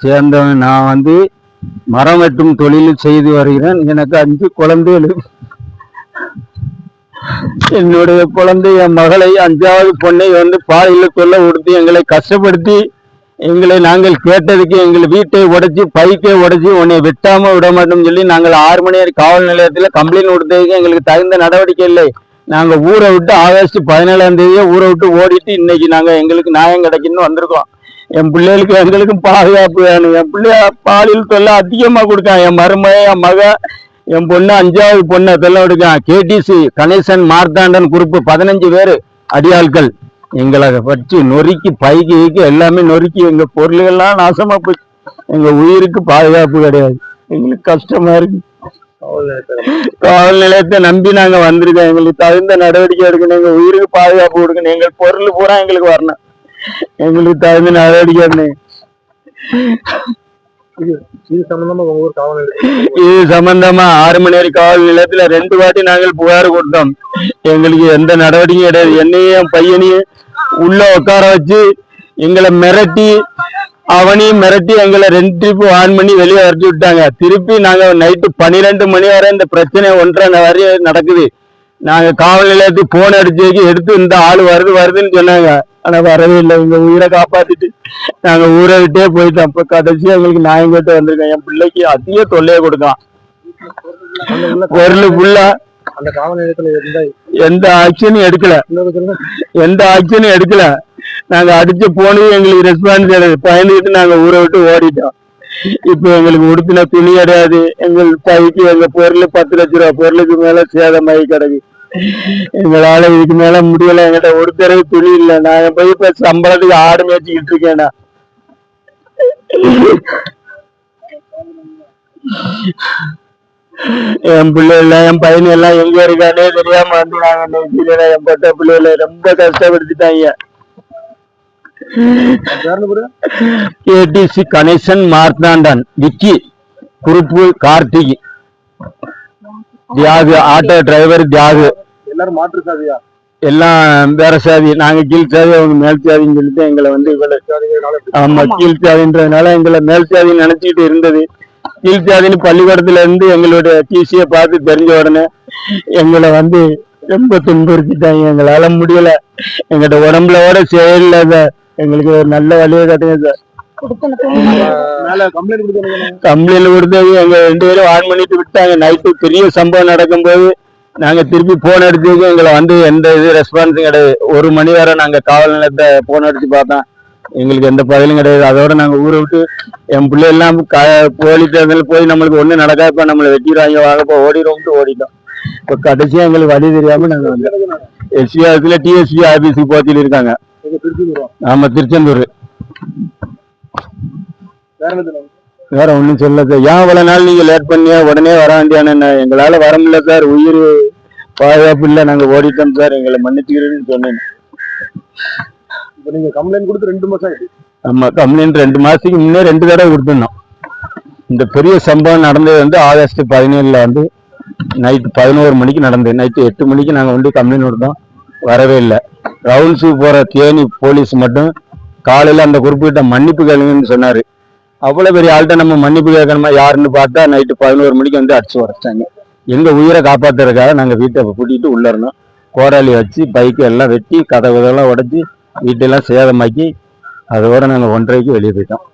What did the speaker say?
சேர்ந்தவன். நான் வந்து மரம் வெட்டும் தொழில் செய்து வருகிறேன். எனக்கு 5 குழந்தைகள். என்னுடைய குழந்தை என் மகளை 5வது பொண்ணை வந்து பாலியல் தொல்லை கொடுத்து எங்களை கஷ்டப்படுத்தி எங்களை நாங்கள் கேட்டதுக்கு எங்கள் வீட்டை உடைச்சி பைக்கை உடைச்சி உன்னை வெட்டாம விட மாட்டோம்னு சொல்லி நாங்கள் 6 மணி நேரம் காவல் நிலையத்தில் கம்ப்ளைண்ட் கொடுத்ததுக்கு எங்களுக்கு தகுந்த நடவடிக்கை இல்லை. நாங்கள் ஊரை விட்டு ஆகஸ்ட் 17ஆம் தேதியே ஊரை விட்டு ஓடிட்டு இன்னைக்கு நாங்கள் எங்களுக்கு நியாயம் கிடைக்குன்னு வந்திருக்கோம். என் பிள்ளைகளுக்கு எங்களுக்கும் பாதுகாப்பு வேணும். என் பிள்ளைய பாலியல் தொல்லை அதிகமாக கொடுக்கான். என் மருமக, என் மக, என் பொண்ணு 5வது பொண்ணை தொல்லை கொடுக்கான். கேடிசி கணேசன் மார்த்தாண்டன் குரூப்பு 15 பேர் அடியாட்கள் எங்களை வச்சு நொறுக்கி பைக்கு எல்லாமே நொறுக்கி எங்க பொருள்கள்லாம் நாசமா போச்சு. எங்க உயிருக்கு பாதுகாப்பு கிடையாது. எங்களுக்கு கஷ்டமா இருக்கு. காவல் நிலையத்தை நம்பி நாங்க வந்திருக்கோம். எங்களுக்கு தகுந்த நடவடிக்கை எடுக்கணும். எங்க உயிருக்கு பாதுகாப்பு கொடுக்கணும். எங்கள் பொருள் பூரா எங்களுக்கு வரணும். எங்களுக்கு தகுந்த நடவடிக்கை எடுக்கணும். இது சம்பந்தமா 6 மணி நேரம் காவல் நிலையத்துல 2 வாட்டி நாங்கள் புகார் கொடுத்தோம். எங்களுக்கு எந்த நடவடிக்கையும் கிடையாது. என்னையும் பையனையும் உள்ள உட்கார வச்சு எங்களை மிரட்டி அவனையும் மிரட்டி எங்களை 2 ட்ரிப் ஆன் பண்ணி வெளியே வரச்சு விட்டாங்க. திருப்பி நாங்க நைட்டு 12 மணி வரை இந்த பிரச்சனை 1:30 வரை நடக்குது. நாங்க காவல் நிலையத்துக்கு போன் அடிச்சு எடுத்து இந்த ஆள் வருதுன்னு சொன்னாங்க. ஆனா வரவே இல்லை. எங்க உயிரை காப்பாத்திட்டு நாங்க ஊரை விட்டே போயிட்டோம். அப்ப கடைசியா எங்களுக்கு நியாயம் கேட்டு வந்திருக்கோம். என் பிள்ளைக்கு அதிக தொல்லையை கொடுக்கலாம். பொருள் ஃபுல்லா அந்த காவல் நிலையத்துல எந்த ஆக்ஷனும் எடுக்கல. நாங்க அடிச்ச போனது எங்களுக்கு ரெஸ்பான்ஸ் கிடையாது. பயந்துக்கிட்டு நாங்க ஊரை விட்டு ஓடிட்டோம். இப்ப எங்களுக்கு உடுத்தின துணி கிடையாது. எங்கள் பைக்கு எங்க பொருள் 10 லட்ச ரூபா பொருளுக்கு மேல சேதமாகி கிடக்கு. எங்களால இதுக்கு மேல முடியல. எங்கிட்ட ஒரு தடவை துணி இல்லை. நான் போய் இப்ப சம்பளத்துக்கு ஆடு மேய்ச்சிக்கிட்டு இருக்கேன்னா. என் பிள்ளைல என் பையன் எல்லாம் எங்க இருக்கானே தெரியாம வந்து நாங்க என் பட்ட பிள்ளைல ரொம்ப கஷ்டப்படுத்திட்டாங்க. கேடிசி கணேசன் மார்த்தாண்டன் விக்கி குறுப்பு கார்த்திக் தியாகு ஆட்டோ டிரைவர் தியாகு எல்லாரும் மாற்று சாதியா எல்லாம் வேற சாதி. நாங்க கீழ் சாதி அவங்க மேல் சாதின்னு சொல்லிட்டு எங்களை வந்து ஆமா கீழ் சாதின்றதுனால எங்களை மேல் சாதின்னு நினைச்சிட்டு இருந்தது. கீழ் சாதின்னு பள்ளிக்கூடத்துல இருந்து எங்களுடைய டிசியை பார்த்து தெரிஞ்ச உடனே எங்களை வந்து ரொம்ப துன்புறுத்திட்டாங்க. எங்களால முடியல. எங்கிட்ட உடம்புல ஓட செயல் எங்களுக்கு ஒரு நல்ல வழியை கட்டுங்க சார். கம்ப்ளைண்ட் கொடுத்தது எங்க 2 பேரும் ஆன் பண்ணிட்டு விட்டாங்க. நைட்டு பெரிய சம்பவம் நடக்கும் போது நாங்க திருப்பி போன் அடிச்சதுக்கு எங்களை வந்து எந்த ரெஸ்பான்ஸும் கிடையாது. 1 மணி வரை நாங்க காவல் நிலையத்தை போன் அடிச்சு பார்த்தோம். எங்களுக்கு எந்த பதிலும் கிடையாது. அதோட நாங்க ஊரை விட்டு என் பிள்ளை எல்லாம் போலீஸ் ஸ்டேஷன்ல போய் நம்மளுக்கு ஒண்ணு நடக்காப்ப நம்மளை வெட்டிடுவாங்க வாங்கப்போ ஓடிட்டோம். இப்ப கடைசியா எங்களுக்கு வழி தெரியாம நாங்க வந்து எஸ்பி ஆஃபீஸ்ல டிஎஸ்பி ஆபீஸுக்கு போத்திட்டு இருக்காங்க. ஆமா திருச்செந்தூர். வேற ஒண்ணும் சொல்ல சார். ஏன் இவ்வளவு நாள் நீங்க லேட் பண்ணியா உடனே வர வேண்டியான எங்களால வர முடியல சார். உயிர் பாதுகாப்பு இல்லை. நாங்க ஓடிட்டோம் சார். எங்களை மன்னிச்சுக்கிறேன்னு சொன்னேன். நீங்க கம்ப்ளைண்ட் கொடுத்து 2 மாசம் ஆயிடுச்சு. ஆமா கம்ப்ளைண்ட் 2 மாசத்துக்கு முன்னே 2 தடவை கொடுத்துருந்தோம். இந்த பெரிய சம்பவம் நடந்தது வந்து ஆகஸ்ட் 17 வந்து நைட்டு 11 மணிக்கு நடந்தது. நைட்டு 8 மணிக்கு நாங்க வந்து கம்ப்ளைண்ட் கொடுத்தோம். வரவே இல்லை. ரவுண்ட்ஸுக்கு போற தேனி போலீஸ் மட்டும் காலையில அந்த குறிப்பிட்ட மன்னிப்பு கேளுங்கன்னு சொன்னாரு. அவ்வளவு பெரிய ஆள்கிட்ட நம்ம மன்னிப்பு கேட்கணுமா யாருன்னு பார்த்தா நைட்டு 11 மணிக்கு வந்து அடிச்சு உரைச்சிட்டாங்க. எங்க உயிரை காப்பாத்துறதுக்காக நாங்க வீட்டை கூட்டிட்டு உள்ள இருந்தோம். கோடாலி வச்சு பைக்கு எல்லாம் வெட்டி கதவுதெல்லாம் உடைச்சி வீட்டெல்லாம் சேதமாக்கி அதோட நாங்க 1:30க்கு வெளியே போயிட்டோம்.